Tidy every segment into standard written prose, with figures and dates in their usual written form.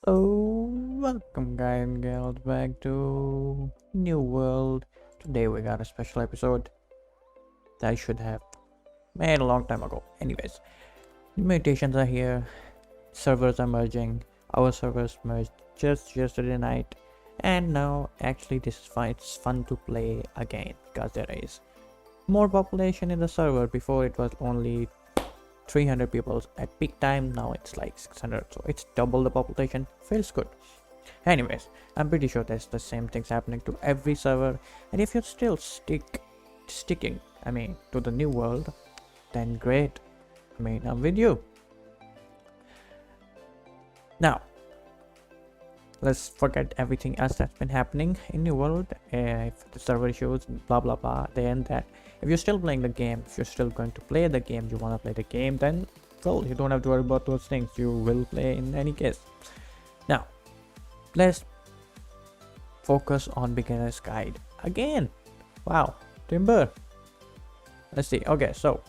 So, welcome guys and girls back to New World. Today we got a special episode that I should have made a long time ago. Anyways, new mutations are here, servers are merging, our servers merged just yesterday night, and now actually this is fun. It's fun to play again because there is more population in the server. Before it was only 300 people at peak time, now it's like 600, so it's double the population. Feels good. Anyways, I'm pretty sure there's the same things happening to every server, and if you're still sticking to the new world, then great. I'm with you. Now let's forget everything else that's been happening in new world. If the server issues, blah blah blah, then that. If you're still playing the game, if you're still going to play the game, you want to play the game, then well, you don't have to worry about those things. You will play in any case. Now let's focus on beginner's guide again. Wow, timber. Let's see. Okay, so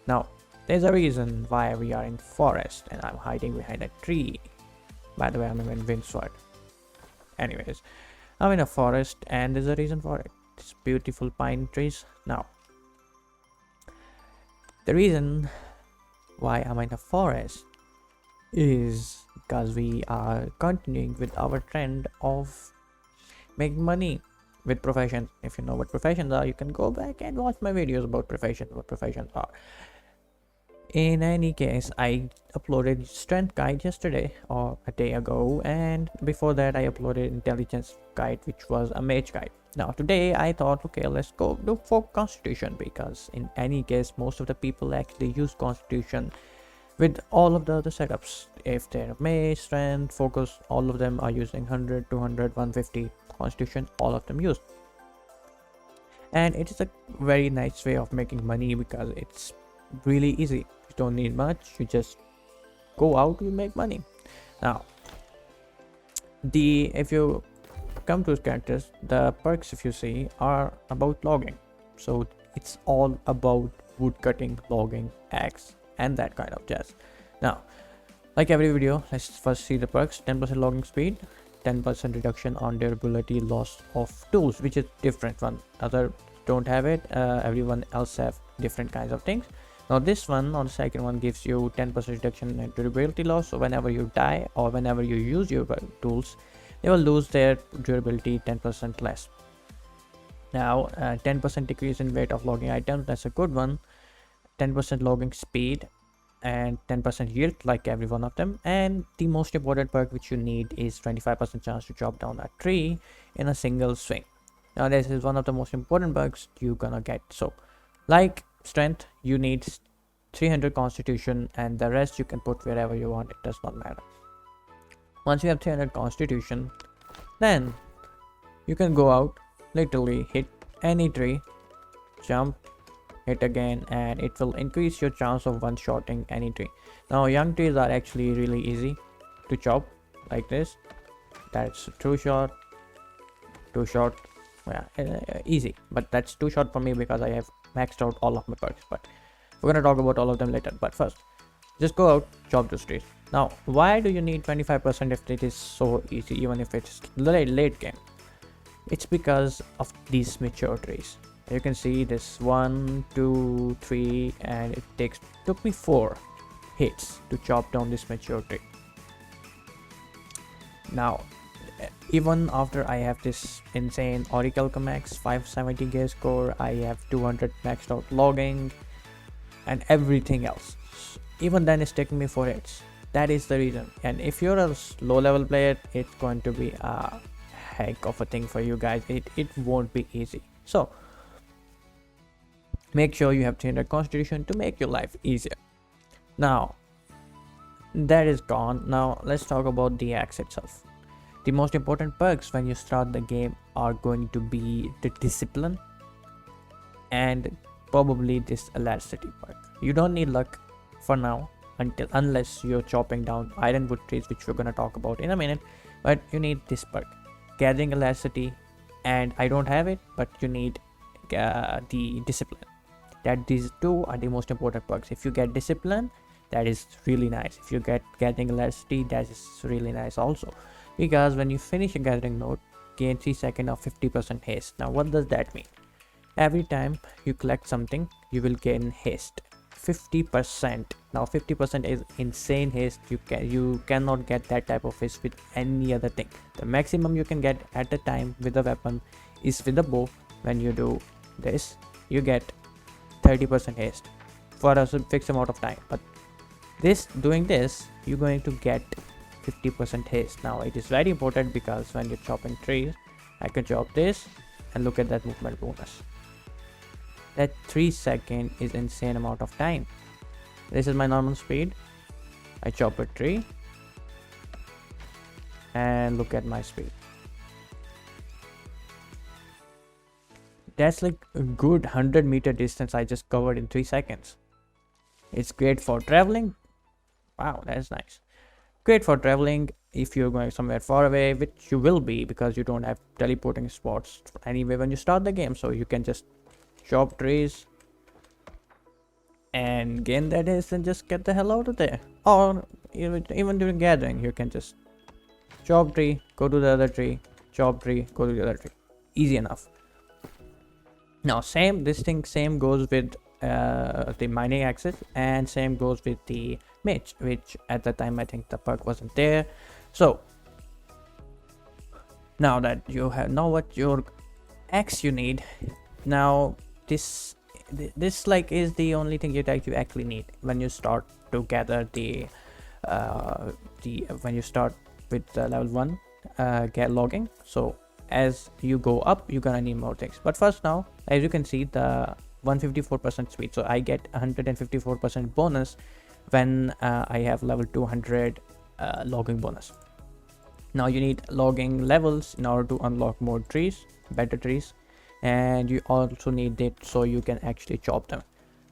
now there's a reason why we are in forest and I'm hiding behind a tree. By the way, I'm in Windsward. Anyways, I'm in a forest and there's a reason for it. It's beautiful pine trees. Now the reason why I'm in a forest is because we are continuing with our trend of making money with professions. If you know what professions are, you can go back and watch my videos about professions, what professions are. In any case, I uploaded strength guide yesterday or a day ago, and before that I uploaded intelligence guide, which was a mage guide. Now today I thought, okay, let's go do for constitution, because in any case most of the people actually use constitution with all of the other setups. If they're mage, strength, focus, all of them are using 100, 200, 150 constitution, all of them use. And it is a very nice way of making money because it's really easy. You don't need much, you just go out, you make money. Now if you come to characters, the perks, if you see, are about logging. So it's all about wood cutting, logging, axe, and that kind of jazz. Now, like every video, let's first see the perks. 10% logging speed, 10% reduction on durability loss of tools, which is different one. Other don't have it. Everyone else have different kinds of things. Now this one, on the second one, gives you 10% reduction in durability loss. So whenever you die or whenever you use your tools, they will lose their durability 10% less. Now 10% decrease in weight of logging items, that's a good one. 10% logging speed and 10% yield, like every one of them. And the most important perk which you need is 25% chance to chop down a tree in a single swing. Now this is one of the most important perks you're gonna get. So like strength, you need 300 constitution, and the rest you can put wherever you want. It does not matter. Once you have 300 constitution, then you can go out, literally hit any tree, jump, hit again, and it will increase your chance of one-shotting any tree. Now young trees are actually really easy to chop, like this. That's two shot, yeah, easy. But that's two shot for me because I have maxed out all of my perks, but we're gonna talk about all of them later. But first, just go out, chop those trees. Now why do you need 25% if it is so easy, even if it's late game? It's because of these mature trees. You can see this 1, 2, 3, and it took me 4 hits to chop down this mature tree. Now even after I have this insane Oracle Max 570 gear score, I have 200 maxed out logging and everything else, even then it's taking me 4 hits. That is the reason. And if you're a low level player, it's going to be a heck of a thing for you guys. It won't be easy. So make sure you have 300 constitution to make your life easier. Now that is gone. Now let's talk about the axe itself. The most important perks when you start the game are going to be the discipline and probably this elasticity perk. You don't need luck for now unless you're chopping down ironwood trees, which we're gonna talk about in a minute. But you need this perk, gathering elasticity, and I don't have it, but you need the discipline. That these two are the most important perks. If you get discipline, that is really nice. If you get gathering velocity, that is really nice also, because when you finish a gathering node, gain 3 seconds of 50% haste. Now what does that mean? Every time you collect something, you will gain haste 50%. Now 50% is insane haste. You cannot get that type of haste with any other thing. The maximum you can get at the time with the weapon is with the bow. When you do this, you get 30% haste for a fixed amount of time, but doing this, you're going to get 50% haste. Now it is very important, because when you're chopping trees, I can chop this and look at that movement bonus. That 3 seconds is insane amount of time. This is my normal speed. I chop a tree and look at my speed. That's like a good 100-meter distance I just covered in 3 seconds. It's great for traveling. Wow, that's nice. Great for traveling if you're going somewhere far away, which you will be, because you don't have teleporting spots anyway when you start the game. So you can just chop trees and gain that haste and just get the hell out of there. Or even during gathering, you can just chop tree, go to the other tree, chop tree, go to the other tree. Easy enough. Now same goes with the mining axis, and same goes with the mage, which at the time I think the perk wasn't there. So now that you know what your axe you need, now this like is the only thing you actually need when you start to gather when you start with level 1 get logging. So as you go up, you're gonna need more things, but first, now as you can see, the 154% speed, so I get 154% bonus when I have level 200 logging bonus. Now you need logging levels in order to unlock more trees, better trees, and you also need it so you can actually chop them.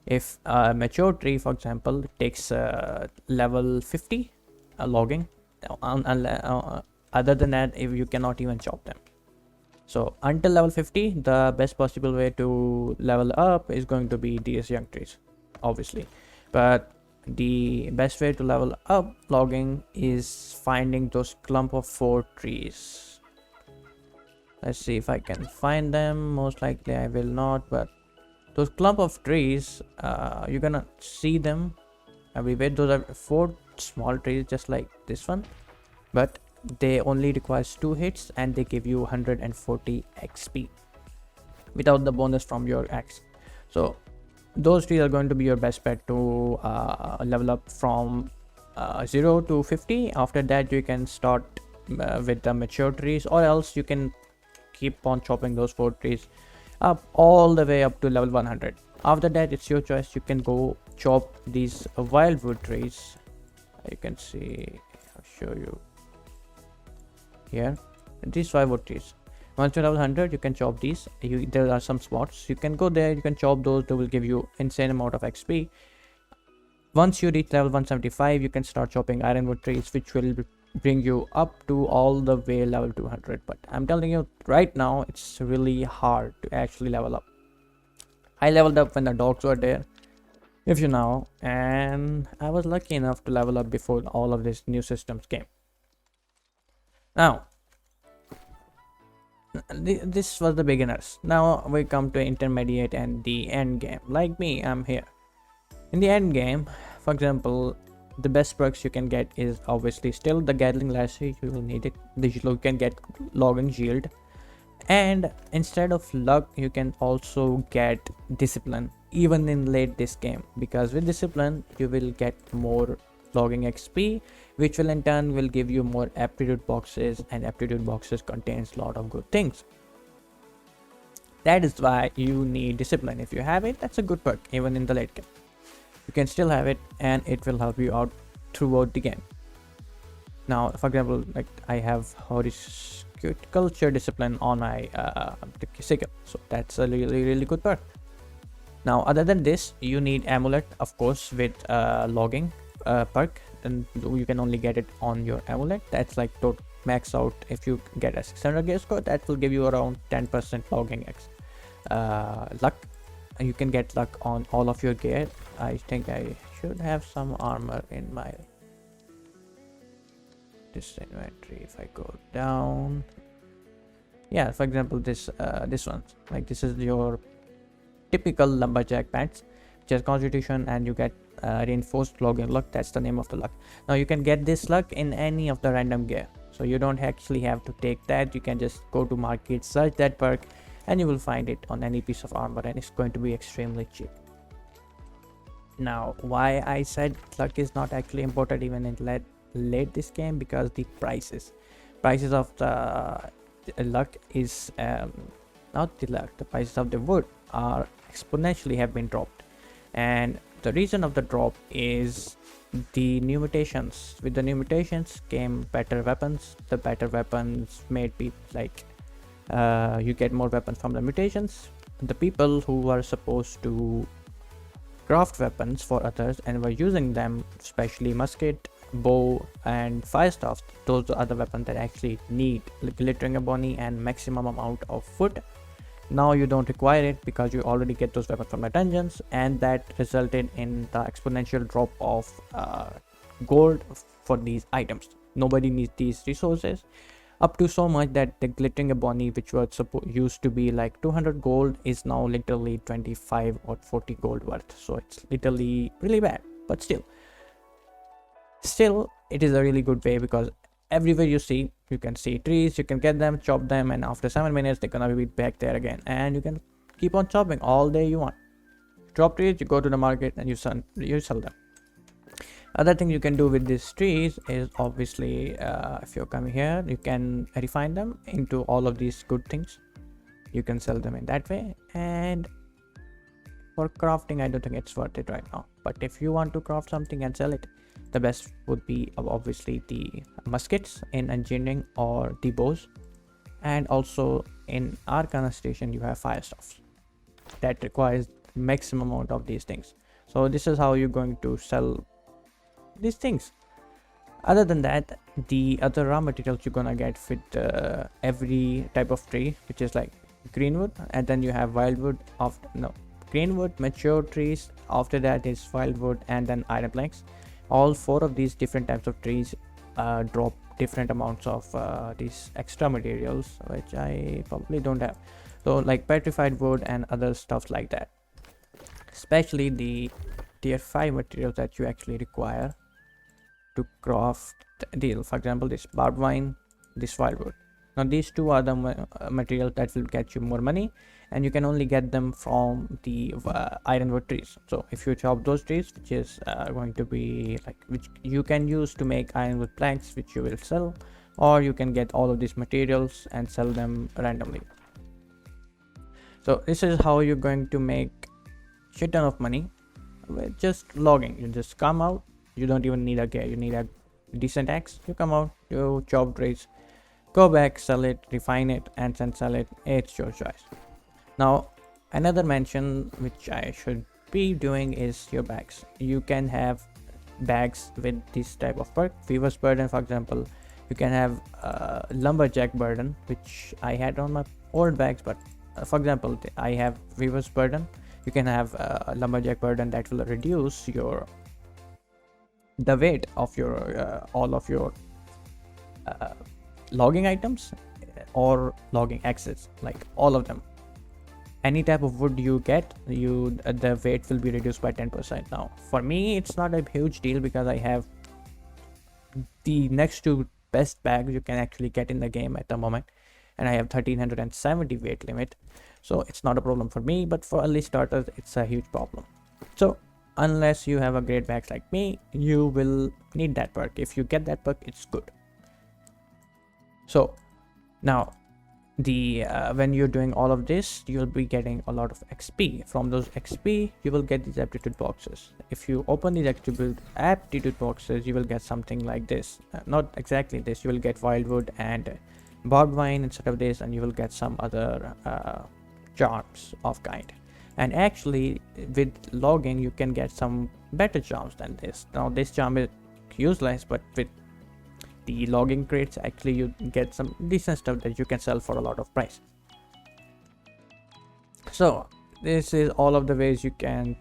If a mature tree, for example, takes level 50 logging, other than that, if you cannot even chop them. So until level 50, the best possible way to level up is going to be these young trees, obviously. But the best way to level up logging is finding those clump of 4 trees. Let's see if I can find them. Most likely I will not, but those clump of trees, you're gonna see them everywhere. Those are 4 small trees, just like this one, but they only requires 2 hits and they give you 140 XP without the bonus from your axe. So those trees are going to be your best bet to level up from 0 to 50. After that, you can start with the mature trees, or else you can keep on chopping those 4 trees up all the way up to level 100. After that, it's your choice. You can go chop these wildwood trees. You can see, I'll show you here, these wildwood trees. Once you level 100, you can chop these. There are some spots you can go there, you can chop those. They will give you insane amount of XP. Once you reach level 175, you can start chopping ironwood trees, which will bring you up to all the way level 200. But I'm telling you right now, it's really hard to actually level up. I leveled up when the dogs were there, if you know, and I was lucky enough to level up before all of these new systems came. Now this was the beginners. Now we come to intermediate and the end game. Like me, I'm here in the end game. For example, the best perks you can get is obviously still the gathering lasso. You will need it. You can get logging shield, and instead of luck, you can also get discipline even in late this game, because with discipline you will get more logging XP, which will in turn will give you more aptitude boxes, and aptitude boxes contains a lot of good things. That is why you need discipline. If you have it, that's a good perk. Even in the late game, you can still have it, and it will help you out throughout the game. Now, for example, like I have horticulture discipline on my sickle, so that's a really good perk. Now, other than this, you need amulet, of course, with logging perk, and you can only get it on your amulet. That's like max out. If you get a 600 gear score, that will give you around 10% logging X. luck. You can get luck on all of your gear. I think I should have some armor in my this inventory. If I go down, yeah, for example, this one, like this is your typical lumberjack pants, which has constitution, and you get reinforced logging luck. That's the name of the luck. Now you can get this luck in any of the random gear, so you don't actually have to take that. You can just go to market, search that perk, and you will find it on any piece of armor, and it's going to be extremely cheap. Now, why I said luck is not actually important even in late this game, because the prices of the luck is not the luck, the prices of the wood are exponentially have been dropped, and the reason of the drop is the new mutations. With the new mutations came better weapons. The better weapons made people like you get more weapons from the mutations. The people who were supposed to craft weapons for others and were using them, especially musket, bow, and fire staff, those are the weapons that actually need glittering ebony and maximum amount of wood. Now you don't require it because you already get those weapons from the dungeons, and that resulted in the exponential drop of gold for these items. Nobody needs these resources, up to so much that the glittering ebony, which was used to be like 200 gold, is now literally 25 or 40 gold worth. So it's literally really bad, but still it is a really good way, because everywhere you can see trees, you can get them, chop them, and after 7 minutes they're gonna be back there again, and you can keep on chopping all day you want. Drop trees, you go to the market and you sell them. Other thing you can do with these trees is obviously if you're coming here, you can refine them into all of these good things. You can sell them in that way, and for crafting I don't think it's worth it right now, but if you want to craft something and sell it, the best would be obviously the muskets in engineering or the bows, and also in Arcana station you have fire staffs that requires maximum amount of these things. So this is how you're going to sell these things. Other than that, the other raw materials you're gonna get with every type of tree, which is like greenwood, and then you have wildwood of greenwood, mature trees, after that is wildwood, and then iron planks. All 4 of these different types of trees drop different amounts of these extra materials, which I probably don't have. So like petrified wood and other stuff like that, especially the tier 5 materials that you actually require to craft the deal. For example, this barbed wine, this wildwood. Now these 2 are the materials that will get you more money, and you can only get them from the ironwood trees. So if you chop those trees, which is going to be like, which you can use to make ironwood planks, which you will sell, or you can get all of these materials and sell them randomly. So this is how you're going to make shit ton of money with just logging. You just come out, you don't even need a gear, you need a decent axe, you come out, you chop trees, go back, sell it, refine it, and then sell it. It's your choice. Now another mention which I should be doing is your bags. You can have bags with this type of perk. Weaver's burden, for example, you can have lumberjack burden, which I had on my old bags, but for example I have Weaver's burden. You can have lumberjack burden that will reduce the weight of your all of your logging items or logging axes, like all of them. Any type of wood you get, the weight will be reduced by 10%. Now for me it's not a huge deal because I have the next to best bags you can actually get in the game at the moment, and I have 1370 weight limit, so it's not a problem for me, but for early starters it's a huge problem. So unless you have a great bags like me, you will need that perk. If you get that perk, it's good. So now the when you're doing all of this, you'll be getting a lot of XP. From those XP you will get these aptitude boxes. If you open these aptitude boxes, you will get something like this. Not exactly this, you will get wildwood and barbed wine instead of this, and you will get some other charms of kind. And actually with logging you can get some better charms than this. Now this charm is useless, but with the logging crates actually you get some decent stuff that you can sell for a lot of price. So this is all of the ways you can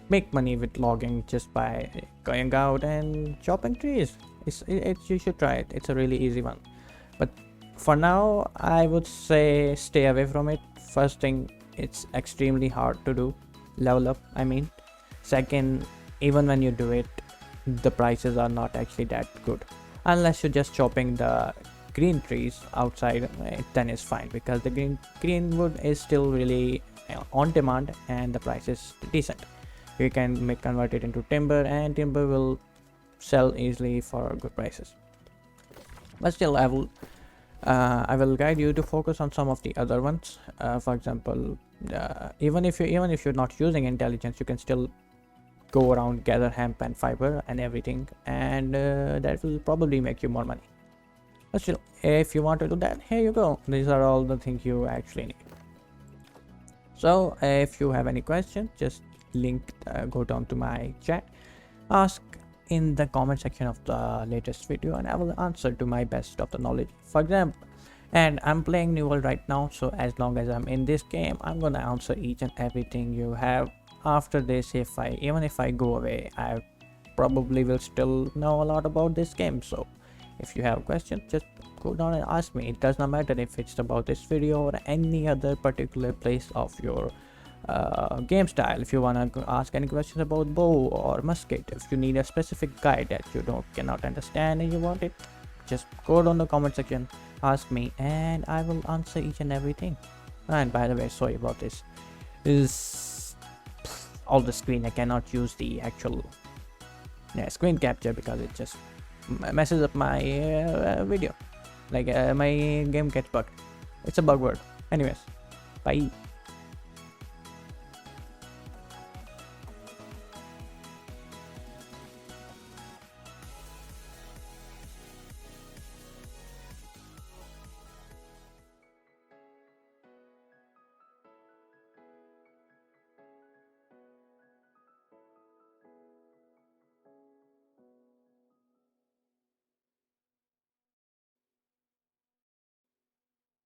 make money with logging just by going out and chopping trees. You should try it. It's a really easy one. But for now, I would say stay away from it. First thing, it's extremely hard to do. Level up, I mean. Second, even when you do it, the prices are not actually that good. Unless you're just chopping the green trees outside, then it's fine, because the green wood is still really on demand and the price is decent. You can convert it into timber, and timber will sell easily for good prices. But still, I will guide you to focus on some of the other ones. For example, even if you're not using intelligence, you can still go around, gather hemp and fiber and everything, and that will probably make you more money. But still, if you want to do that, here you go. These are all the things you actually need. So if you have any questions, just go down to my chat, ask in the comment section of the latest video, and I will answer to my best of the knowledge. For example, and I'm playing New World right now, so as long as I'm in this game, I'm gonna answer each and everything you have. After this, even if I go away, I probably will still know a lot about this game. So if you have questions, just go down and ask me. It does not matter if it's about this video or any other particular place of your game style. If you want to ask any questions about bow or musket, if you need a specific guide that you cannot understand and you want it, just go down the comment section, ask me, and I will answer each and everything. And by the way, sorry about this. Is all the screen, I cannot use the actual screen capture because it just messes up my video. Like my game gets bugged. It's a bug word. Anyways, bye.